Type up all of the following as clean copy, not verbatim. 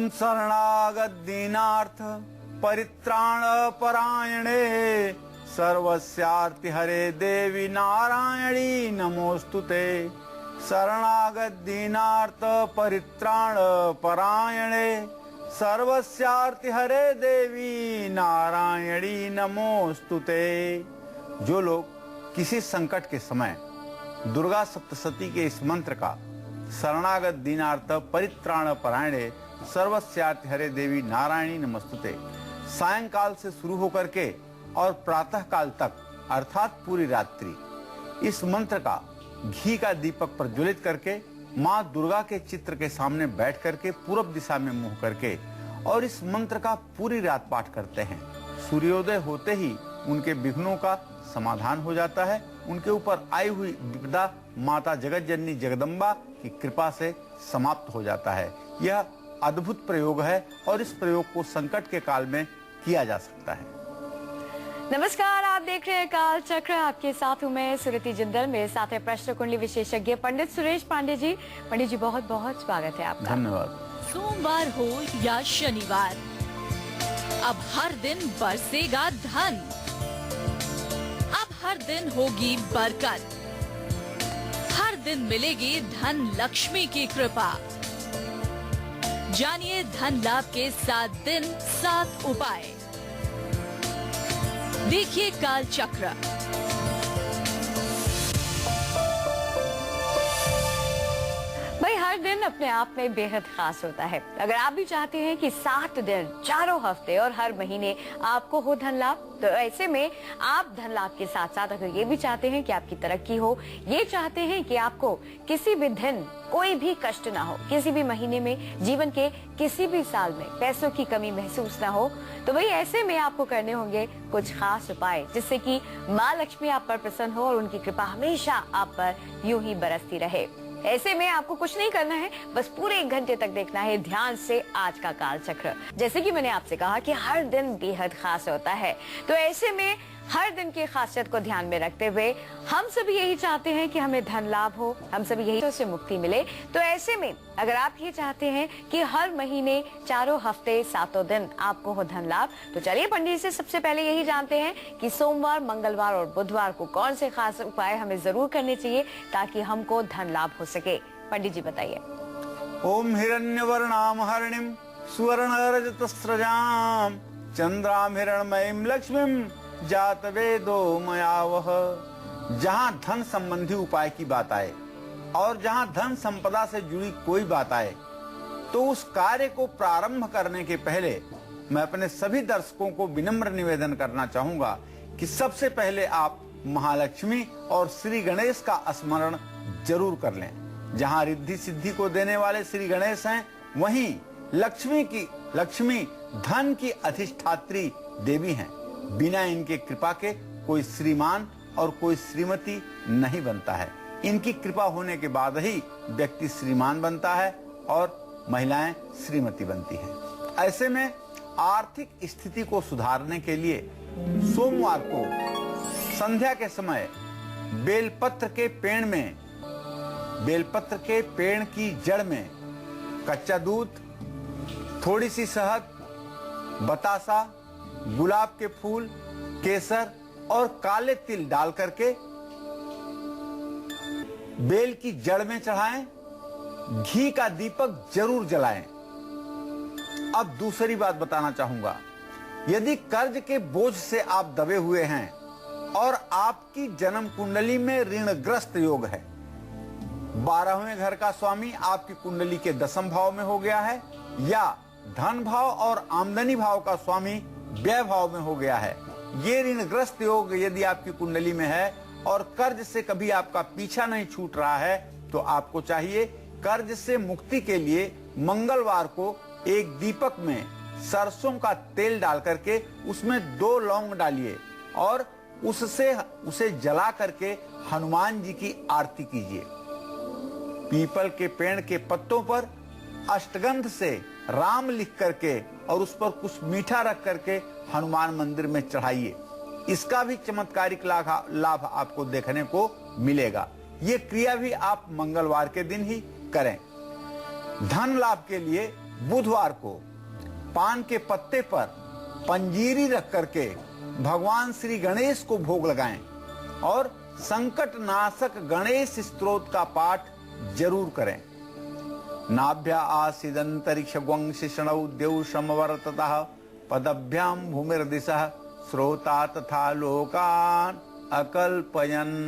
ओम शरणागत दीनार्थ परित्राण परायणे सर्वस्यार्ति हरे देवी नारायणी नमोस्तुते। शरणागत दीनार्थ परित्राण परायणे सर्वस्यार्ति हरे देवी नारायणी नमोस्तुते। जो लोग किसी संकट के समय दुर्गा सप्तशती के इस मंत्र का शरणागत दीनार्थ परित्राण परायणे सर्वस्यार्ति हरे देवी नारायणी नमोस्तुते सायंकाल से शुरू होकर के और प्रातः काल तक अर्थात पूरी रात्रि इस मंत्र का घी का दीपक प्रज्वलित करके माँ दुर्गा के चित्र के सामने बैठ करके पूरब दिशा में मुंह करके और इस मंत्र का पूरी रात पाठ करते हैं, सूर्योदय होते ही उनके विघ्नों का समाधान हो जाता है। उनके ऊपर आई हुई विपदा माता जगत जननी जगदम्बा की कृपा से समाप्त हो जाता है। यह अद्भुत प्रयोग है और इस प्रयोग को संकट के काल में किया जा सकता है। नमस्कार, आप देख रहे हैं काल चक्र। आपके साथ हूं मैं सुरति जिंदल। मेरे साथ है प्रश्न कुंडली विशेषज्ञ पंडित सुरेश पांडे जी। पंडित जी बहुत बहुत स्वागत है आपका। धन्यवाद। सोमवार हो या शनिवार, अब हर दिन बरसेगा धन, अब हर दिन होगी बरकत, हर दिन मिलेगी धन लक्ष्मी की कृपा। जानिए धन लाभ के 7 दिन 7 उपाय। देखिए काल चक्र। भाई हर दिन अपने आप में बेहद खास होता है। अगर आप भी चाहते हैं कि 7 दिन, चारों हफ्ते और हर महीने आपको हो धन लाभ, तो ऐसे में आप धन लाभ के साथ साथ अगर ये भी चाहते हैं कि आपकी तरक्की हो, ये चाहते हैं कि आपको किसी भी दिन कोई भी कष्ट ना हो, किसी भी महीने में, जीवन के किसी भी साल में पैसों की कमी महसूस ना हो, तो भाई ऐसे में आपको करने होंगे कुछ खास उपाय जिससे कि माँ लक्ष्मी आप पर प्रसन्न हो और उनकी कृपा हमेशा आप पर यूं ही बरसती रहे। ऐसे में आपको कुछ नहीं करना है, बस पूरे 1 घंटे तक देखना है ध्यान से आज का काल चक्र। जैसे कि मैंने आपसे कहा कि हर दिन बेहद खास होता है, तो ऐसे में हर दिन की खासियत को ध्यान में रखते हुए हम सभी यही चाहते हैं कि हमें धन लाभ हो, हम सभी यही से मुक्ति मिले। तो ऐसे में अगर आप ये चाहते हैं कि हर महीने, चारों हफ्ते, 7 दिन आपको हो धन लाभ, तो चलिए पंडित से सबसे पहले यही जानते हैं कि सोमवार, मंगलवार और बुधवार को कौन से खास उपाय हमें जरूर करने चाहिए ताकि हमको धन लाभ हो सके। पंडित जी बताइए। ओम हिरण्यवर्णाम हरिणीम सुवर्णरजतस्रजाम चंद्राम हिरणमयीम लक्ष्मीम जात वेदो मयावह। जहाँ धन संबंधी उपाय की बात आए और जहाँ धन संपदा से जुड़ी कोई बात आए, तो उस कार्य को प्रारंभ करने के पहले मैं अपने सभी दर्शकों को विनम्र निवेदन करना चाहूंगा कि सबसे पहले आप महालक्ष्मी और श्री गणेश का स्मरण जरूर कर लें। जहाँ रिद्धि सिद्धि को देने वाले श्री गणेश हैं, वहीं लक्ष्मी धन की अधिष्ठात्री देवी हैं। बिना इनके कृपा के कोई श्रीमान और कोई श्रीमती नहीं बनता है। इनकी कृपा होने के बाद ही व्यक्ति श्रीमान बनता है और महिलाएं श्रीमती बनती हैं। ऐसे में आर्थिक स्थिति को सुधारने के लिए सोमवार को संध्या के समय बेलपत्र के पेड़ की जड़ में कच्चा दूध, थोड़ी सी शहद, बतासा, गुलाब के फूल, केसर और काले तिल डाल करके बेल की जड़ में चढ़ाएं। घी का दीपक जरूर जलाएं। अब दूसरी बात बताना चाहूंगा, यदि कर्ज के बोझ से आप दबे हुए हैं और आपकी जन्म कुंडली में ऋणग्रस्त योग है, 12वें घर का स्वामी आपकी कुंडली के 10वें भाव में हो गया है, या धन भाव और आमदनी भाव का स्वामी व्यय भाव में हो गया है, ये ऋणग्रस्त योग यदि आपकी कुंडली में है और कर्ज से कभी आपका पीछा नहीं छूट रहा है, तो आपको चाहिए कर्ज से मुक्ति के लिए मंगलवार को एक दीपक में सरसों का तेल डाल करके उसमें 2 लौंग डालिए और उसे जला करके हनुमान जी की आरती कीजिए। पीपल के पेड़ के पत्तों पर अष्टगंध से राम लिख करके और उस पर कुछ मीठा रख करके हनुमान मंदिर में चढ़ाइए। इसका भी चमत्कारिक लाभ आपको देखने को मिलेगा। ये क्रिया भी आप मंगलवार के दिन ही करें। धन लाभ के लिए बुधवार को पान के पत्ते पर पंजीरी रख करके भगवान श्री गणेश को भोग लगाएं और संकट नाशक गणेश स्तोत्र का पाठ जरूर करें। नाभ्या आसीदंतरिक्ष शिषणौ देव समवर्ततः पदभ्याम भूमिर्दिशः श्रोता तथा लोकान अकल्पयन।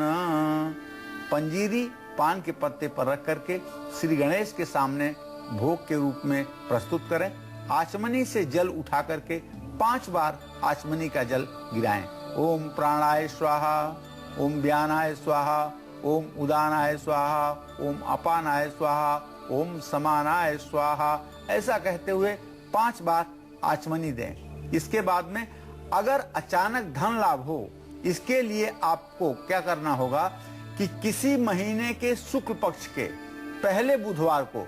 पंजीरी पान के पत्ते पर रख करके श्री गणेश के सामने भोग के रूप में प्रस्तुत करें। आचमनी से जल उठा करके 5 बार आचमनी का जल गिराएं। ओम प्राणाय स्वाहा, ओम व्यानाय स्वाहा, ओम उदानाय स्वाहा, ओम अपानाय स्वाहा, ओम समानाय स्वाहा, ऐसा कहते हुए 5 बार आचमनी दें। इसके बाद में अगर अचानक धन लाभ हो, इसके लिए आपको क्या करना होगा कि किसी महीने के शुक्ल पक्ष के पहले बुधवार को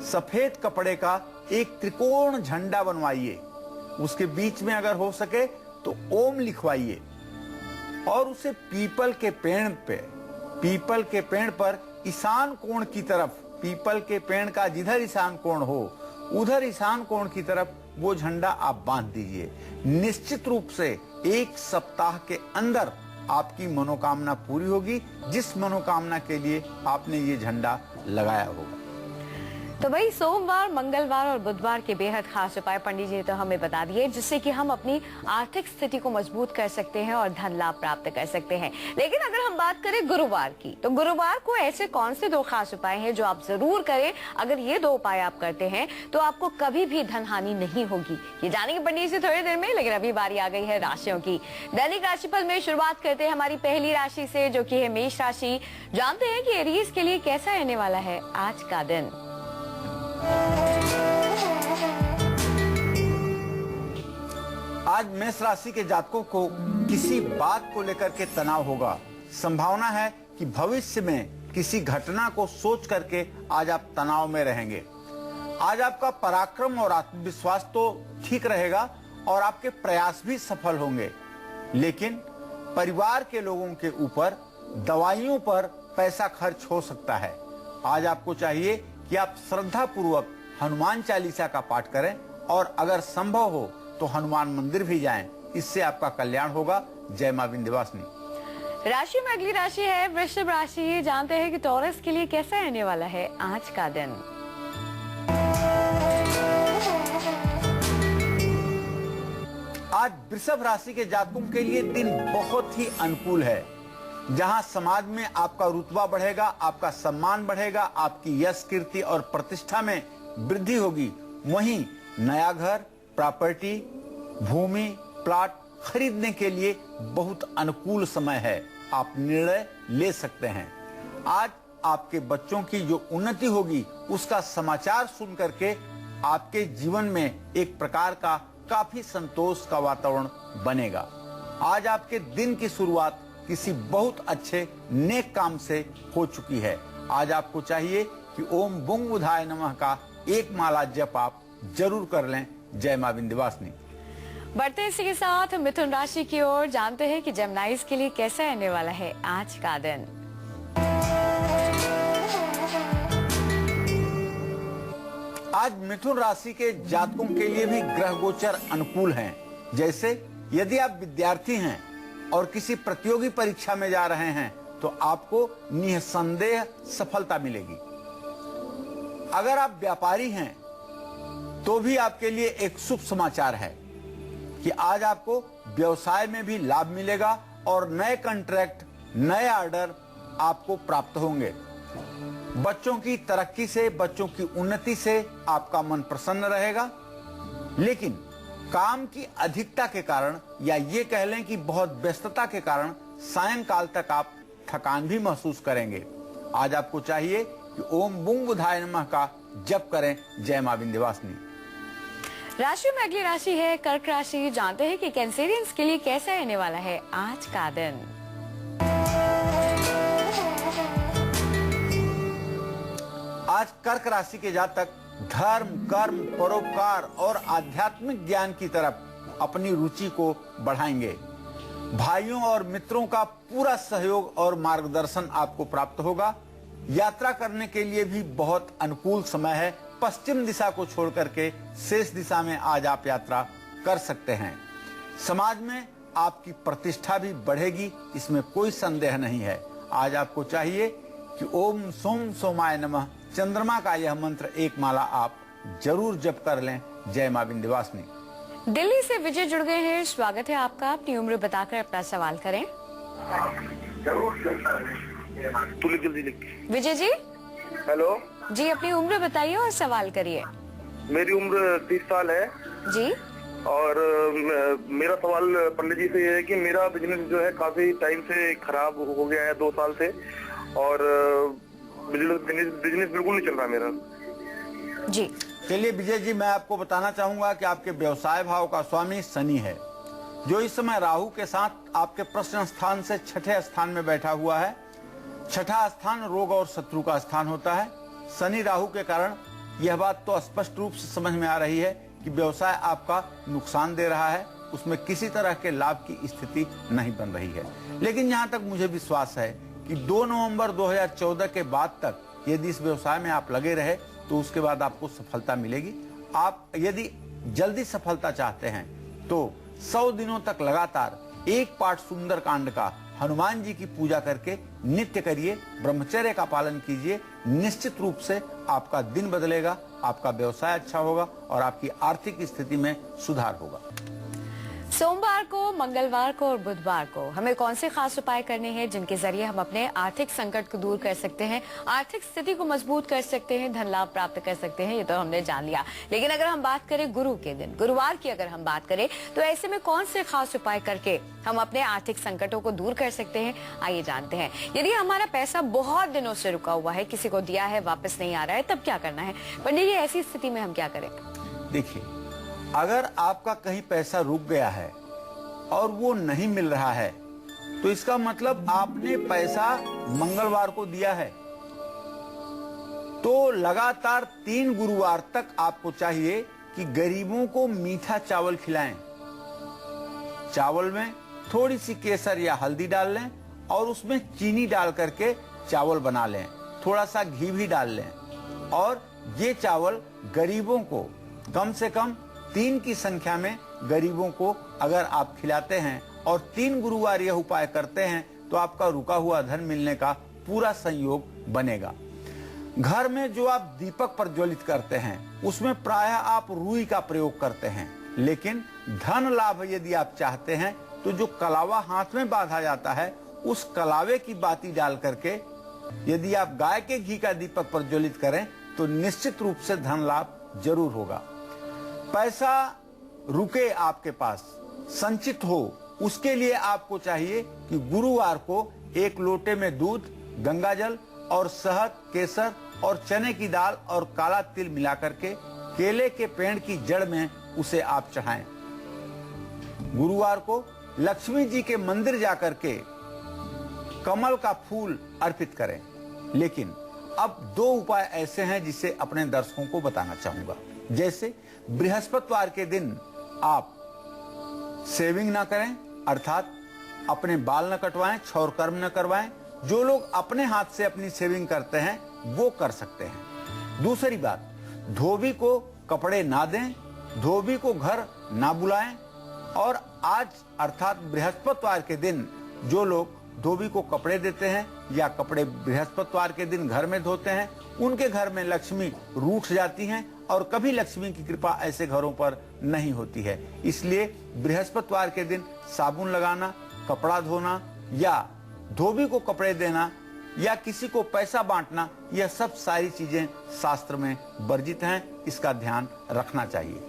सफेद कपड़े का एक त्रिकोण झंडा बनवाइए। उसके बीच में अगर हो सके तो ओम लिखवाइए और उसे पीपल के पेड़ पर ईशान कोण की तरफ, पीपल के पेड़ का जिधर ईशान कोण हो उधर ईशान कोण की तरफ वो झंडा आप बांध दीजिए। निश्चित रूप से 1 सप्ताह के अंदर आपकी मनोकामना पूरी होगी, जिस मनोकामना के लिए आपने ये झंडा लगाया होगा। तो भाई सोमवार, मंगलवार और बुधवार के बेहद खास उपाय पंडित जी ने तो हमें बता दिए, जिससे कि हम अपनी आर्थिक स्थिति को मजबूत कर सकते हैं और धन लाभ प्राप्त कर सकते हैं। लेकिन अगर हम बात करें गुरुवार की, तो गुरुवार को ऐसे कौन से 2 खास उपाय हैं जो आप जरूर करें। अगर ये 2 उपाय आप करते हैं तो आपको कभी भी धन हानि नहीं होगी। ये जानेंगे पंडित जी थोड़ी देर में, लेकिन अभी बारी आ गई है राशियों की। दैनिक राशिफल में शुरुआत करते हैं हमारी पहली राशि से, जो की है मेष राशि। जानते हैं कि एरीज के लिए कैसा रहने वाला है आज का दिन। आज मेष राशि के जातकों को किसी बात को लेकर के तनाव होगा। संभावना है कि भविष्य में किसी घटना को सोच करके आज आप तनाव में रहेंगे। आज आपका पराक्रम और आत्मविश्वास तो ठीक रहेगा और आपके प्रयास भी सफल होंगे, लेकिन परिवार के लोगों के ऊपर दवाइयों पर पैसा खर्च हो सकता है। आज आपको चाहिए कि आप श्रद्धा पूर्वक हनुमान चालीसा का पाठ करें और अगर संभव हो तो हनुमान मंदिर भी जाएं। इससे आपका कल्याण होगा। जय मां विंध्यवासिनी। राशि में अगली राशि है वृषभ राशि। जानते हैं कि टॉरस के लिए कैसा रहने वाला है आज का दिन। आज वृषभ राशि के जातकों के लिए दिन बहुत ही अनुकूल है। जहां समाज में आपका रुतबा बढ़ेगा, आपका सम्मान बढ़ेगा, आपकी यश, कीर्ति और प्रतिष्ठा में वृद्धि होगी, वहीं नया घर, प्रॉपर्टी, भूमि, प्लॉट खरीदने के लिए बहुत अनुकूल समय है। आप निर्णय ले सकते हैं। आज आपके बच्चों की जो उन्नति होगी उसका समाचार सुन करके आपके जीवन में एक प्रकार का काफी संतोष का वातावरण बनेगा। आज आपके दिन की शुरुआत किसी बहुत अच्छे नेक काम से हो चुकी है। आज आपको चाहिए कि ओम बुंग बुधाय नमः का 1 माला जप आप जरूर कर लें। जय मां विंध्यवासिनी। बढ़ते इसी के साथ मिथुन राशि की ओर। जानते हैं कि जेमिनाइज के लिए कैसा रहने वाला है आज का दिन। आज मिथुन राशि के जातकों के लिए भी ग्रह गोचर अनुकूल हैं। जैसे यदि आप विद्यार्थी हैं और किसी प्रतियोगी परीक्षा में जा रहे हैं तो आपको निसंदेह सफलता मिलेगी। अगर आप व्यापारी हैं तो भी आपके लिए एक शुभ समाचार है कि आज आपको व्यवसाय में भी लाभ मिलेगा और नए कॉन्ट्रैक्ट, नए ऑर्डर आपको प्राप्त होंगे। बच्चों की तरक्की से, बच्चों की उन्नति से आपका मन प्रसन्न रहेगा, लेकिन काम की अधिकता के कारण या ये कह लें कि बहुत व्यस्तता के कारण सायंकाल तक आप थकान भी महसूस करेंगे। आज आपको चाहिए कि ओम बुंग बुधाय नमः का जप करें। जय मां विंध्यवासिनी। राशि में अगली राशि है कर्क राशि। जानते हैं कि कैंसेरियंस के लिए कैसा रहने वाला है आज का दिन। आज कर्क राशि के जातक धर्म, कर्म, परोपकार और आध्यात्मिक ज्ञान की तरफ अपनी रुचि को बढ़ाएंगे। भाइयों और मित्रों का पूरा सहयोग और मार्गदर्शन आपको प्राप्त होगा। यात्रा करने के लिए भी बहुत अनुकूल समय है। पश्चिम दिशा को छोड़ करके शेष दिशा में आज आप यात्रा कर सकते हैं। समाज में आपकी प्रतिष्ठा भी बढ़ेगी, इसमें कोई संदेह नहीं है। आज आपको चाहिए कि ओम सोम सोमाय नमः चंद्रमा का यह मंत्र एक माला आप जरूर जप कर लें। जय मां विंध्यवासिनी। दिल्ली से विजय जुड़ गए हैं, स्वागत है आपका। अपनी उम्र बताकर अपना सवाल करें। तू लिख जल्दी लिख। विजय जी। हेलो जी, अपनी उम्र बताइए और सवाल करिए। मेरी उम्र 30 साल है जी। और मेरा सवाल पंडित जी से ये है कि मेरा बिजनेस जो है काफी टाइम से खराब हो गया है, 2 साल से, और बिजनेस बिल्कुल नहीं चल रहा मेरा। जी चलिए विजय जी, मैं आपको बताना चाहूंगा कि आपके व्यवसाय भाव का स्वामी शनि है, जो इस समय राहु के साथ आपके प्रश्न स्थान से छठे स्थान में बैठा हुआ है। छठा स्थान रोग और शत्रु का स्थान होता है। शनि राहु के कारण यह बात तो स्पष्ट रूप से समझ में आ रही है कि व्यवसाय आपका नुकसान दे रहा है, उसमें किसी तरह के लाभ की स्थिति नहीं बन रही है। लेकिन यहाँ तक मुझे विश्वास है कि 2 नवंबर 2014 के बाद तक यदि इस व्यवसाय में आप लगे रहे तो उसके बाद आपको सफलता मिलेगी। आप यदि जल्दी सफलता चाहते हैं तो 100 दिनों तक लगातार एक पाठ सुंदर कांड का हनुमान जी की पूजा करके नित्य करिए, ब्रह्मचर्य का पालन कीजिए। निश्चित रूप से आपका दिन बदलेगा, आपका व्यवसाय अच्छा होगा और आपकी आर्थिक स्थिति में सुधार होगा। सोमवार को, मंगलवार को और बुधवार को हमें कौन से खास उपाय करने हैं जिनके जरिए हम अपने आर्थिक संकट को दूर कर सकते हैं, आर्थिक स्थिति को मजबूत कर सकते हैं, धन लाभ प्राप्त कर सकते हैं, ये तो हमने जान लिया। लेकिन अगर हम बात करें गुरु के दिन, गुरुवार की अगर हम बात करें, तो ऐसे में कौन से खास उपाय करके हम अपने आर्थिक संकटों को दूर कर सकते हैं, आइए जानते हैं। यदि हमारा पैसा बहुत दिनों से रुका हुआ है, किसी को दिया है वापस नहीं आ रहा है, तब क्या करना है पंडित जी? ऐसी स्थिति में हम क्या करें? देखिए, अगर आपका कहीं पैसा रुक गया है और वो नहीं मिल रहा है तो इसका मतलब आपने पैसा मंगलवार को दिया है। तो लगातार 3 गुरुवार तक आपको चाहिए कि गरीबों को मीठा चावल खिलाएं। चावल में थोड़ी सी केसर या हल्दी डाल लें और उसमें चीनी डाल करके चावल बना लें, थोड़ा सा घी भी डाल लें, और ये चावल गरीबों को कम से कम 3 की संख्या में गरीबों को अगर आप खिलाते हैं और 3 गुरुवार यह उपाय करते हैं तो आपका रुका हुआ धन मिलने का पूरा संयोग बनेगा। घर में जो आप दीपक प्रज्वलित करते हैं उसमें प्रायः आप रुई का प्रयोग करते हैं, लेकिन धन लाभ यदि आप चाहते हैं तो जो कलावा हाथ में बांधा जाता है उस कलावे की बाती डाल करके यदि आप गाय के घी का दीपक प्रज्वलित करें तो निश्चित रूप से धन लाभ जरूर होगा। पैसा रुके आपके पास, संचित हो, उसके लिए आपको चाहिए कि गुरुवार को 1 लोटे में दूध, गंगाजल और शहद, केसर और चने की दाल और काला तिल मिला करके केले के पेड़ की जड़ में उसे आप चढ़ाएं। गुरुवार को लक्ष्मी जी के मंदिर जाकर के कमल का फूल अर्पित करें। लेकिन अब 2 उपाय ऐसे हैं जिसे अपने दर्शकों को बताना चाहूंगा। जैसे बृहस्पतिवार के दिन आप शेविंग ना करें, अर्थात अपने बाल न कटवाएं, क्षौर कर्म न करवाएं। जो लोग अपने हाथ से अपनी शेविंग करते हैं वो कर सकते हैं। दूसरी बात, धोबी को कपड़े ना दें, धोबी को घर ना बुलाएं, और आज अर्थात बृहस्पतिवार के दिन जो लोग धोबी को कपड़े देते हैं या कपड़े बृहस्पतिवार के दिन घर में धोते हैं उनके घर में लक्ष्मी रूठ जाती हैं और कभी लक्ष्मी की कृपा ऐसे घरों पर नहीं होती है। इसलिए बृहस्पतिवार के दिन साबुन लगाना, कपड़ा धोना या धोबी को कपड़े देना या किसी को पैसा बांटना, यह सब सारी चीजें शास्त्र में वर्जित हैं। इसका ध्यान रखना चाहिए।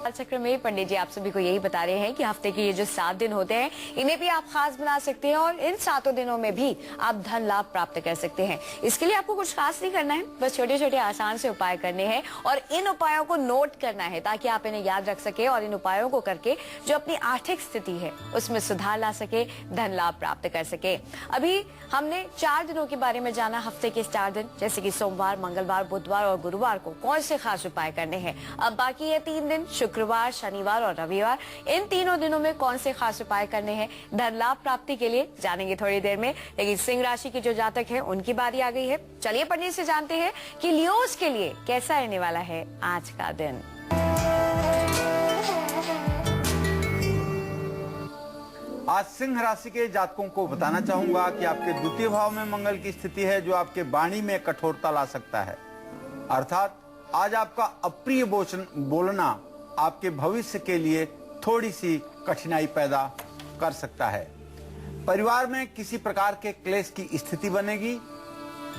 चक्र में पंडित जी आप सभी को यही बता रहे हैं कि हफ्ते के ये जो 7 दिन होते हैं इन्हें भी आप खास बना सकते हैं और इन 7 दिनों में भी आप धन लाभ प्राप्त कर सकते हैं। इसके लिए आपको कुछ खास नहीं करना है, बस छोटे छोटे आसान से उपाय करने हैं और इन उपायों को नोट करना है ताकि आप इन्हें याद रख सके और इन उपायों को करके जो अपनी आर्थिक स्थिति है उसमें सुधार ला सके, धन लाभ प्राप्त कर सके। अभी हमने 4 दिनों के बारे में जाना, हफ्ते के 4 दिन जैसे कि सोमवार, मंगलवार, बुधवार और गुरुवार को कौन से खास उपाय करने हैं। अब बाकी है 3 दिन, शुक्रवार, शनिवार और रविवार, इन तीनों दिनों में कौन से खास उपाय करने हैं धन लाभ प्राप्ति के लिए, जानेंगे थोड़ी देर में। लेकिन सिंह राशि के जो जातक हैं उनकी बारी आ गई है। चलिए पंडित से जानते हैं कि लियोस के लिए कैसा रहने वाला है आज का दिन। आज सिंह राशि के जातकों को बताना चाहूंगा कि आपके द्वितीय भाव में मंगल की स्थिति है, जो आपके वाणी में कठोरता ला सकता है। अर्थात आज आपका अप्रिय बोलना आपके भविष्य के लिए थोड़ी सी कठिनाई पैदा कर सकता है। परिवार में किसी प्रकार के क्लेश की स्थिति बनेगी,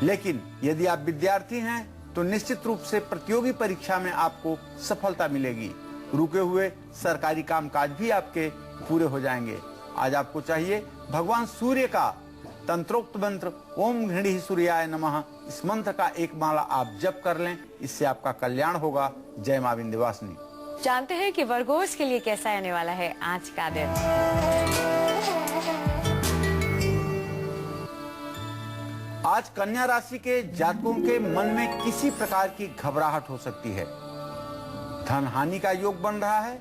लेकिन यदि आप विद्यार्थी हैं तो निश्चित रूप से प्रतियोगी परीक्षा में आपको सफलता मिलेगी। रुके हुए सरकारी कामकाज भी आपके पूरे हो जाएंगे। आज आपको चाहिए भगवान सूर्य का तंत्रोक्त मंत्र ओम घृणी सूर्याय नमः, इस मंत्र का एक माला आप जप कर लें, इससे आपका कल्याण होगा। जय मां विंध्यवासिनी। जानते हैं कि वर्गोस के लिए कैसा रहने वाला है आज का दिन। आज कन्या राशि के जातकों के मन में किसी प्रकार की घबराहट हो सकती है। धन हानि का योग बन रहा है।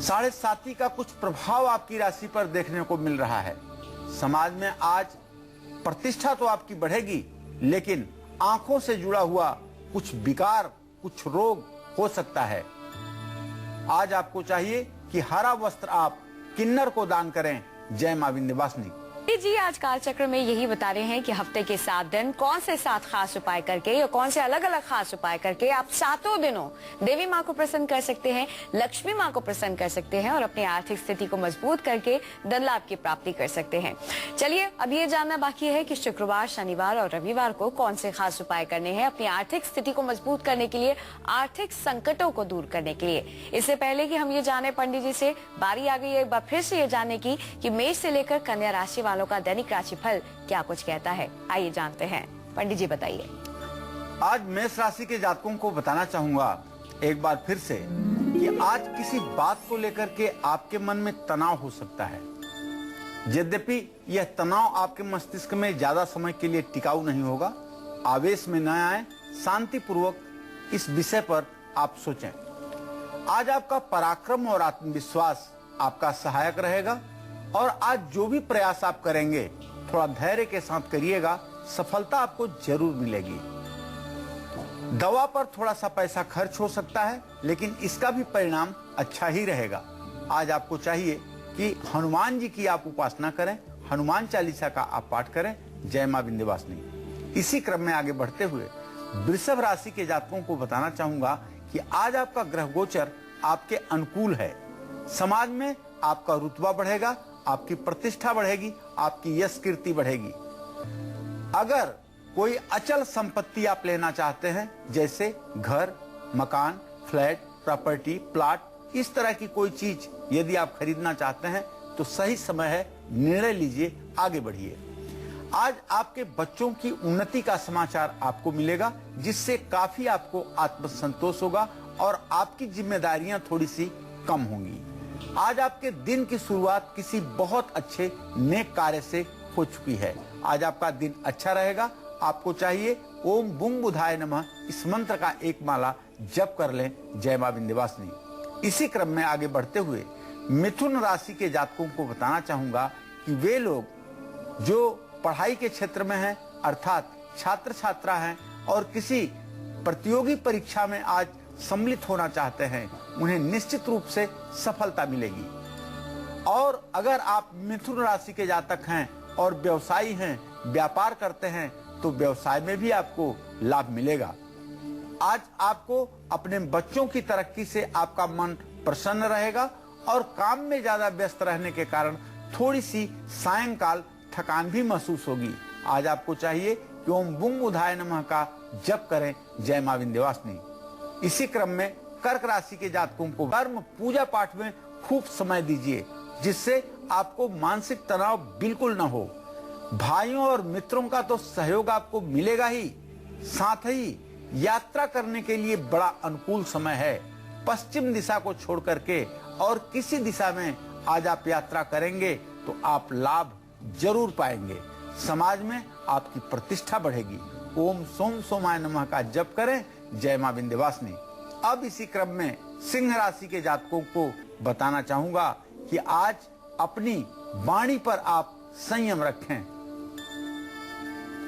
साढ़े साथी का कुछ प्रभाव आपकी राशि पर देखने को मिल रहा है। समाज में आज प्रतिष्ठा तो आपकी बढ़ेगी, लेकिन आंखों से जुड़ा हुआ कुछ विकार, कुछ रोग हो सकता है। आज आपको चाहिए कि हरा वस्त्र आप किन्नर को दान करें। जय मां विंध्यवासिनी। जी आज कालचक्र में यही बता रहे हैं कि हफ्ते के 7 दिन कौन से 7 खास उपाय करके या कौन से अलग अलग खास उपाय करके आप 7 दिनों देवी माँ को प्रसन्न कर सकते हैं, लक्ष्मी माँ को प्रसन्न कर सकते हैं और अपनी आर्थिक स्थिति को मजबूत करके धन लाभ की प्राप्ति कर सकते हैं। चलिए अब ये जानना बाकी है कि शुक्रवार, शनिवार और रविवार को कौन से खास उपाय करने हैं अपनी आर्थिक स्थिति को मजबूत करने के लिए, आर्थिक संकटों को दूर करने के लिए। इससे पहले कि हम ये जाने पंडित जी से, बारी आ गई है एक बार फिर से ये जानने की कि मेष से लेकर कन्या राशि वालों का दैनिक राशिफल क्या कुछ कहता है। आइए जानते हैं, पंडित जी बताइए। आज मेष राशि के जातकों को बताना चाहूंगा एक बार फिर से कि आज किसी बात को लेकर के आपके मन में तनाव हो सकता है। यद्यपि यह तनाव आपके मस्तिष्क में ज्यादा समय के लिए टिकाऊ नहीं होगा। आवेश में न आए, शांति पूर्वक इस विषय पर आप सोचें। आज आपका पराक्रम और आत्मविश्वास आपका सहायक रहेगा और आज जो भी प्रयास आप करेंगे थोड़ा धैर्य के साथ करिएगा, सफलता आपको जरूर मिलेगी। दवा पर थोड़ा सा पैसा खर्च हो सकता है, लेकिन इसका भी परिणाम अच्छा ही रहेगा। आज आपको चाहिए कि हनुमान जी की आप उपासना करें, हनुमान चालीसा का आप पाठ करें। जय मां विंध्यवासिनी। इसी क्रम में आगे बढ़ते हुए वृषभ राशि के जातकों को बताना चाहूंगा कि आज आपका ग्रह गोचर आपके अनुकूल है। समाज में आपका रुतबा बढ़ेगा, आपकी प्रतिष्ठा बढ़ेगी, आपकी यश कीर्ति बढ़ेगी। अगर कोई अचल संपत्ति आप लेना चाहते हैं, जैसे घर, मकान, फ्लैट, प्रॉपर्टी, प्लॉट, इस तरह की कोई चीज यदि आप खरीदना चाहते हैं तो सही समय है, निर्णय लीजिए, आगे बढ़िए। आज आपके बच्चों की उन्नति का समाचार आपको मिलेगा, जिससे काफी आपको आत्मसंतोष होगा और आपकी जिम्मेदारियां थोड़ी सी कम होंगी। आज आपके दिन की शुरुआत किसी बहुत अच्छे नेक कार्य से हो चुकी है। आज आपका दिन अच्छा रहेगा। आपको चाहिए ओम बुंग बुधाय नमः, इस मंत्र का एक माला जप कर लें। जय मां विंध्यवासिनी। इसी क्रम में आगे बढ़ते हुए मिथुन राशि के जातकों को बताना चाहूंगा कि वे लोग जो पढ़ाई के क्षेत्र में हैं, अर्थात छात्र छात्रा हैं और किसी प्रतियोगी परीक्षा में आज सम्मिलित होना चाहते हैं, उन्हें निश्चित रूप से सफलता मिलेगी। और अगर आप मिथुन राशि के जातक हैं और व्यवसायी हैं, व्यापार करते हैं, तो व्यवसाय में भी आपको लाभ मिलेगा। आज आपको अपने बच्चों की तरक्की से आपका मन प्रसन्न रहेगा और काम में ज्यादा व्यस्त रहने के कारण थोड़ी सी सायंकाल थकान भी महसूस होगी। आज आपको चाहिए कि ओम बुंग बुधाय नमः का जप करें। जय मां विंध्यवासिनी। इसी क्रम में कर्क राशि के जातकों को कर्म पूजा पाठ में खूब समय दीजिए, जिससे आपको मानसिक तनाव बिल्कुल न हो। भाइयों और मित्रों का तो सहयोग आपको मिलेगा ही, साथ ही यात्रा करने के लिए बड़ा अनुकूल समय है। पश्चिम दिशा को छोड़ करके और किसी दिशा में आज आप यात्रा करेंगे तो आप लाभ जरूर पाएंगे। समाज में आपकी प्रतिष्ठा बढ़ेगी। ओम सोम सोमाय नमः का जप करें। जय मां विंध्यवासिनी। अब इसी क्रम में सिंह राशि के जातकों को बताना चाहूंगा कि आज अपनी वाणी पर आप संयम रखें।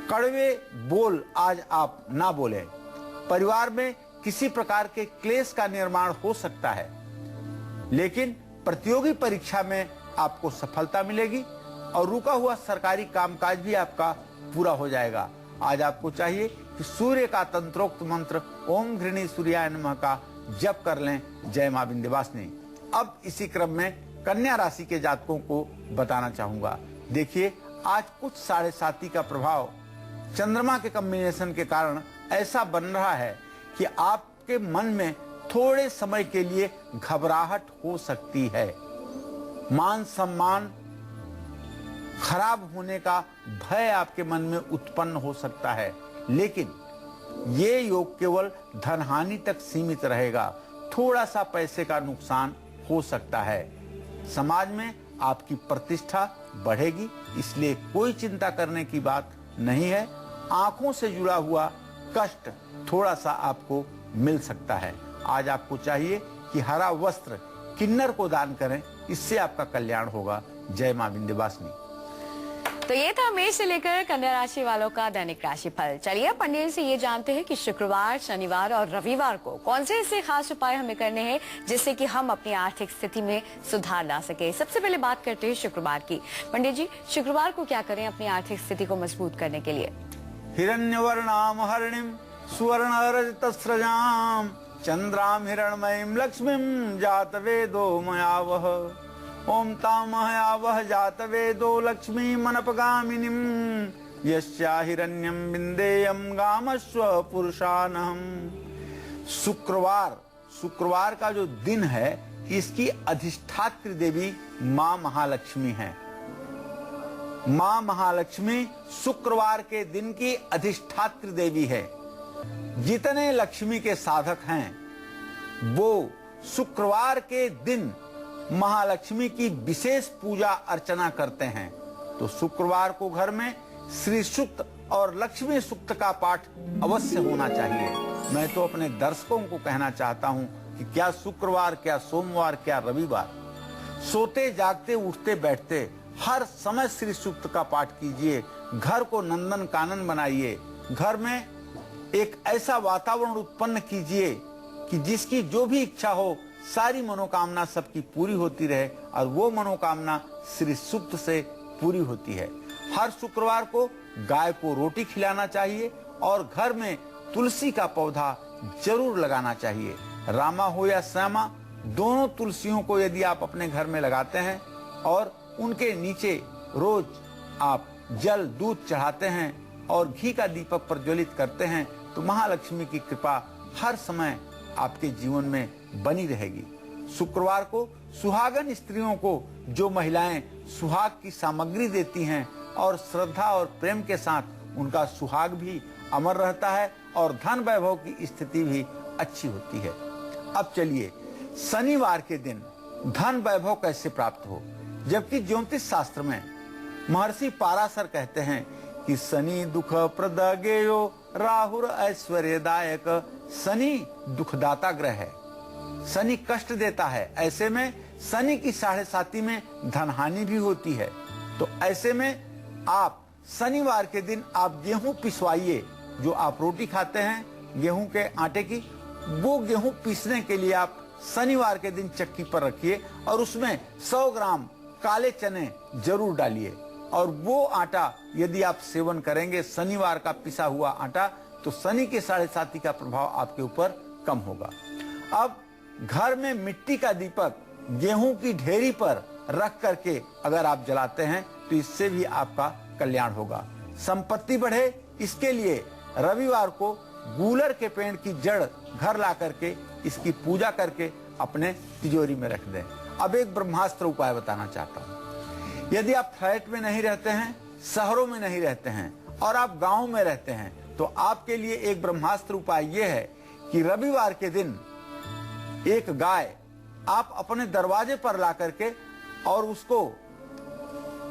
कड़वे बोल आज आप ना बोलें। परिवार में किसी प्रकार के क्लेश का निर्माण हो सकता है, लेकिन प्रतियोगी परीक्षा में आपको सफलता मिलेगी और रुका हुआ सरकारी कामकाज भी आपका पूरा हो जाएगा। आज आपको चाहिए कि सूर्य का तंत्रोक्त मंत्र ओम घृणी सूर्याय नमः का जप कर लें। जय मां विंध्यवासिनी। अब इसी क्रम में कन्या राशि के जातकों को बताना चाहूंगा। देखिए, आज कुछ 7.5 का प्रभाव चंद्रमा के कॉम्बिनेशन के कारण ऐसा बन रहा है कि आपके मन में थोड़े समय के लिए घबराहट हो सकती है। मान सम्मान खराब होने का भय आपके मन में उत्पन्न हो सकता है, लेकिन ये योग केवल धन हानि तक सीमित रहेगा। थोड़ा सा पैसे का नुकसान हो सकता है। समाज में आपकी प्रतिष्ठा बढ़ेगी, इसलिए कोई चिंता करने की बात नहीं है। आंखों से जुड़ा हुआ कष्ट थोड़ा सा आपको मिल सकता है। आज आपको चाहिए कि हरा वस्त्र किन्नर को दान करें, इससे आपका कल्याण होगा। जय मां विंध्यवासिनी। तो ये था मेष से लेकर कन्या राशि वालों का दैनिक राशिफल। चलिए पंडित से ये जानते हैं कि शुक्रवार, शनिवार और रविवार को कौन से ऐसे खास उपाय हमें करने हैं जिससे कि हम अपनी आर्थिक स्थिति में सुधार ला सके। सबसे पहले बात करते हैं शुक्रवार की। पंडित जी, शुक्रवार को क्या करें अपनी आर्थिक स्थिति को मजबूत करने के लिए? हिरण्यवर्णाम हरिणीम सुवर्णरजतस्रजाम चंद्राम हिरणमयीम लक्ष्मीम जातवेदो मयावह। ओम तामहयावह जातवेदो लक्ष्मी मनपगामिनीम यस्या हिरण्यम विंदेयम गामस्व पुरुषानहम। शुक्रवार का जो दिन है, इसकी अधिष्ठात्री देवी मां महालक्ष्मी है। मां महालक्ष्मी शुक्रवार के दिन की अधिष्ठात्री देवी है। जितने लक्ष्मी के साधक हैं वो शुक्रवार के दिन महालक्ष्मी की विशेष पूजा अर्चना करते हैं। तो शुक्रवार को घर में श्री सूक्त और लक्ष्मी सूक्त का पाठ अवश्य होना चाहिए। मैं तो अपने दर्शकों को कहना चाहता हूं कि क्या शुक्रवार, क्या सोमवार, क्या रविवार, सोते जागते उठते बैठते हर समय श्री सूक्त का पाठ कीजिए। घर को नंदन कानन बनाइए। घर में एक ऐसा वातावरण उत्पन्न कीजिए कि जिसकी जो भी इच्छा हो, सारी मनोकामना सबकी पूरी होती रहे और वो मनोकामना श्री सूक्त से पूरी होती है। हर शुक्रवार को गाय को रोटी खिलाना चाहिए और घर में तुलसी का पौधा जरूर लगाना चाहिए। रामा हो या श्यामा, दोनों तुलसियों को यदि आप अपने घर में लगाते हैं और उनके नीचे रोज आप जल दूध चढ़ाते हैं और घी का दीपक प्रज्वलित करते हैं, तो महालक्ष्मी की कृपा हर समय आपके जीवन में बनी रहेगी। शुक्रवार को सुहागन स्त्रियों को जो महिलाएं सुहाग की सामग्री देती हैं और श्रद्धा और प्रेम के साथ उनका सुहाग भी अमर रहता है और धन वैभव की स्थिति भी अच्छी होती है। अब चलिए, शनिवार के दिन धन वैभव कैसे प्राप्त हो, जबकि ज्योतिष शास्त्र में महर्षि पाराशर कहते हैं कि शनि दुख प्रद गेयो राहुर ऐश्वर्यदायक। शनि दुखदाता ग्रह है, शनि कष्ट देता है। ऐसे में शनि की 7.5 में धन हानि भी होती है। तो ऐसे में आप शनिवार के दिन आप गेहूं पिसवाइए। जो आप रोटी खाते हैं गेहूं के आटे की, वो गेहूं पीसने के लिए आप शनिवार के दिन चक्की पर रखिए और उसमें 100 ग्राम काले चने जरूर डालिए। और वो आटा यदि आप सेवन करेंगे, शनिवार का पिसा हुआ आटा, तो शनि के 7.5 का प्रभाव आपके ऊपर कम होगा। अब घर में मिट्टी का दीपक गेहूं की ढेरी पर रख करके अगर आप जलाते हैं तो इससे भी आपका कल्याण होगा। संपत्ति बढ़े, इसके लिए रविवार को गूलर के पेड़ की जड़ घर ला करके इसकी पूजा करके अपने तिजोरी में रख दें। अब एक ब्रह्मास्त्र उपाय बताना चाहता हूँ। यदि आप फ्लैट में नहीं रहते हैं, शहरों में नहीं रहते हैं और आप गांव में रहते हैं, तो आपके लिए एक ब्रह्मास्त्र उपाय यह है कि रविवार के दिन एक गाय आप अपने दरवाजे पर ला करके और उसको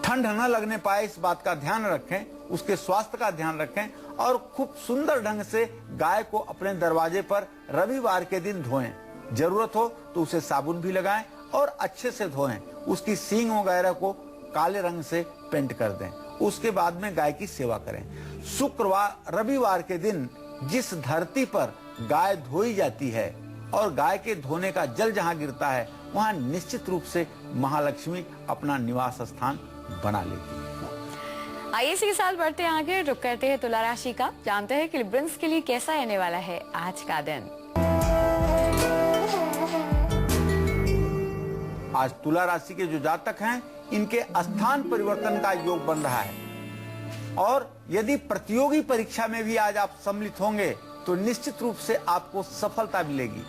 ठंड न लगने पाए इस बात का ध्यान रखें, उसके स्वास्थ्य का ध्यान रखें और खूब सुंदर ढंग से गाय को अपने दरवाजे पर रविवार के दिन धोएं। जरूरत हो तो उसे साबुन भी लगाएं और अच्छे से धोएं। उसकी सींग वगैरह को काले रंग से पेंट कर दें। उसके बाद में गाय की सेवा करें। शुक्रवार रविवार के दिन जिस धरती पर गाय धोई जाती है और गाय के धोने का जल जहां गिरता है, वहां निश्चित रूप से महालक्ष्मी अपना निवास स्थान बना लेती है। आइए इसी के साथ बढ़ते हैं आगे, रुक करते हैं तुला राशि का। जानते हैं कि लिब्रंस के लिए कैसा रहने वाला है आज का दिन। आज तुला राशि के जो जातक हैं, इनके स्थान परिवर्तन का योग बन रहा है और यदि प्रतियोगी परीक्षा में भी आज आप सम्मिलित होंगे तो निश्चित रूप से आपको सफलता मिलेगी।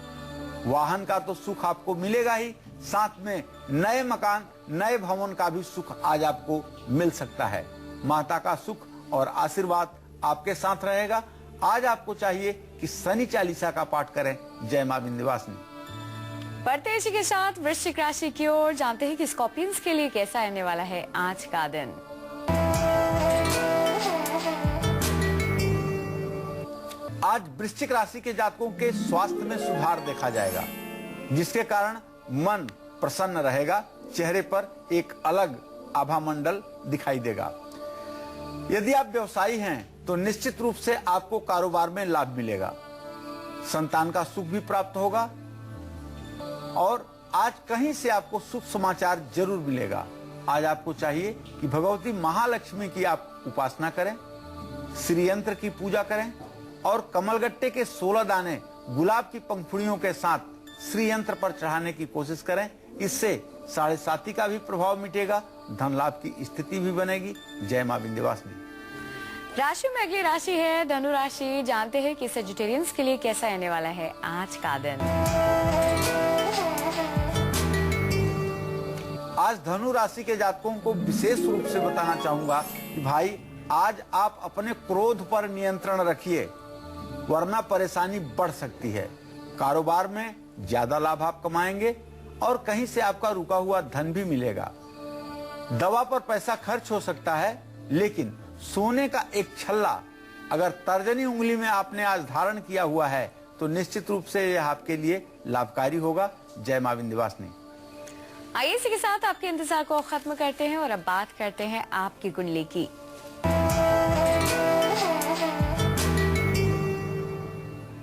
वाहन का तो सुख आपको मिलेगा ही, साथ में नए मकान, नए भवन का भी सुख आज आपको मिल सकता है। माता का सुख और आशीर्वाद आपके साथ रहेगा। आज आपको चाहिए कि शनि चालीसा का पाठ करें। जय मां विंध्यवासिनी। बढ़ते इसी के साथ वृश्चिक राशि की ओर। जानते हैं कि स्कॉर्पियंस के लिए कैसा रहने वाला है आज का दिन। आज वृश्चिक राशि के जातकों के स्वास्थ्य में सुधार देखा जाएगा, जिसके कारण मन प्रसन्न रहेगा। चेहरे पर एक अलग आभा मंडल दिखाई देगा। यदि आप व्यवसायी हैं तो निश्चित रूप से आपको कारोबार में लाभ मिलेगा। संतान का सुख भी प्राप्त होगा और आज कहीं से आपको शुभ समाचार जरूर मिलेगा। आज आपको चाहिए कि भगवती महालक्ष्मी की आप उपासना करें, श्री यंत्र की पूजा करें और कमलगट्टे के 16 दाने गुलाब की पंखुड़ियों के साथ श्री यंत्र पर चढ़ाने की कोशिश करें। इससे 7.5 का भी प्रभाव मिटेगा, धन लाभ की स्थिति भी बनेगी। जय मां विंध्यवासिनी। राशि में अगली राशि है धनु राशि। जानते हैं कि सेजिटेरियंस के लिए कैसा रहने वाला है आज का दिन। आज धनु राशि के जातकों को विशेष रूप से बताना चाहूंगा कि भाई आज आप अपने क्रोध पर नियंत्रण रखिए, वरना परेशानी बढ़ सकती है। कारोबार में ज्यादा लाभ आप कमाएंगे और कहीं से आपका रुका हुआ धन भी मिलेगा। दवा पर पैसा खर्च हो सकता है, लेकिन सोने का एक छल्ला अगर तर्जनी उंगली में आपने आज धारण किया हुआ है तो निश्चित रूप से यह आपके लिए लाभकारी होगा। जय मां विंध्यवासिनी। आइए इसी के साथ आपके इंतजार को खत्म करते हैं और अब बात करते हैं आपकी कुंडली की।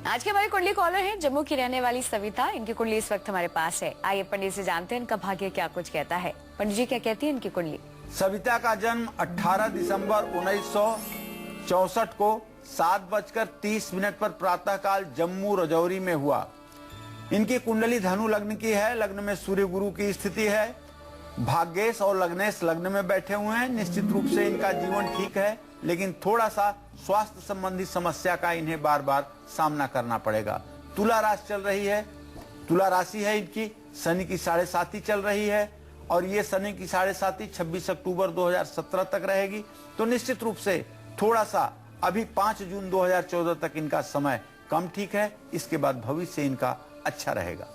आज के हमारे कुंडली कॉलर हैं जम्मू की रहने वाली सविता। इनकी कुंडली इस वक्त हमारे पास है। आइए पंडित से जानते हैं इनका भाग्य क्या कुछ कहता है। पंडित जी क्या कहती है इनकी कुंडली। सविता का जन्म 18 दिसंबर 1964 को 7:30 पर प्रातःकाल जम्मू रजौरी में हुआ। इनकी कुंडली धनु लग्न की है। लग्न में सूर्य गुरु की स्थिति है। भाग्येश और लग्नेश लग्न में बैठे हुए हैं। निश्चित रूप से इनका जीवन ठीक है, लेकिन थोड़ा सा स्वास्थ्य संबंधी समस्या का इन्हें बार बार सामना करना पड़ेगा। तुला राशि चल रही है। तुला राशि है इनकी। शनि की 7.5 चल रही है और ये शनि की 7.5 26 अक्टूबर 2017 तक रहेगी। तो निश्चित रूप से थोड़ा सा अभी 5 जून 2014 तक इनका समय कम ठीक है। इसके बाद भविष्य इनका अच्छा रहेगा।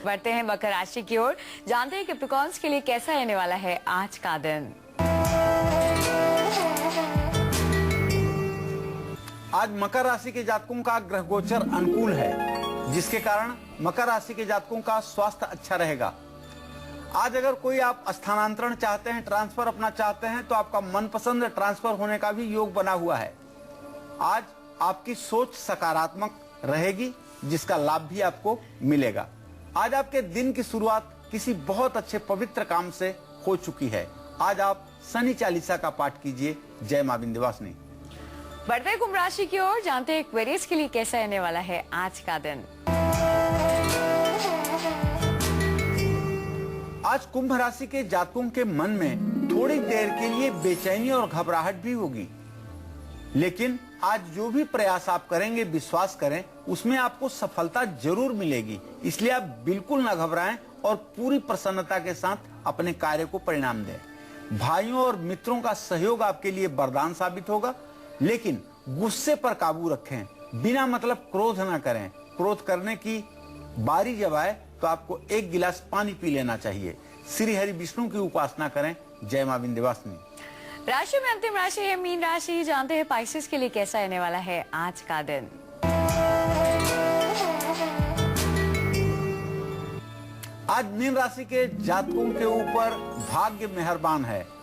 बढ़ते हैं मकर राशि की ओर। जानते हैं कैप्रिकॉर्न्स के लिए कैसा रहने वाला है आज का दिन। आज मकर राशि के जातकों का ग्रह गोचर अनुकूल है, जिसके कारण मकर राशि के जातकों का स्वास्थ्य अच्छा रहेगा। आज अगर कोई आप स्थानांतरण चाहते हैं, ट्रांसफर अपना चाहते हैं, तो आपका मनपसंद ट्रांसफर होने का भी योग बना हुआ है। आज आपकी सोच सकारात्मक रहेगी, जिसका लाभ भी आपको मिलेगा। आज आपके दिन की शुरुआत किसी बहुत अच्छे पवित्र काम से हो चुकी है। आज आप शनि चालीसा का पाठ कीजिए। जय मां विंध्यवासिनी। बढ़ते हैं कुंभ राशि की ओर। जानते हैं एक्वेरियस के लिए कैसा रहने वाला है आज का दिन। आज कुंभ राशि के जातकों के मन में थोड़ी देर के लिए बेचैनी और घबराहट भी होगी, लेकिन आज जो भी प्रयास आप करेंगे, विश्वास करें, उसमें आपको सफलता जरूर मिलेगी। इसलिए आप बिल्कुल ना घबराएं और पूरी प्रसन्नता के साथ अपने कार्य को परिणाम दें। भाइयों और मित्रों का सहयोग आपके लिए वरदान साबित होगा, लेकिन गुस्से पर काबू रखें। बिना मतलब क्रोध ना करें। क्रोध करने की बारी जब आए तो आपको 1 गिलास पानी पी लेना चाहिए। श्री हरि विष्णु की उपासना करें। जय मां विंध्यवासिनी। राशि में अंतिम राशि है मीन राशि। जानते हैं पाइसेस के लिए कैसा रहने वाला है आज का दिन। आज मीन राशि के जातकों के ऊपर भाग्य मेहरबान है।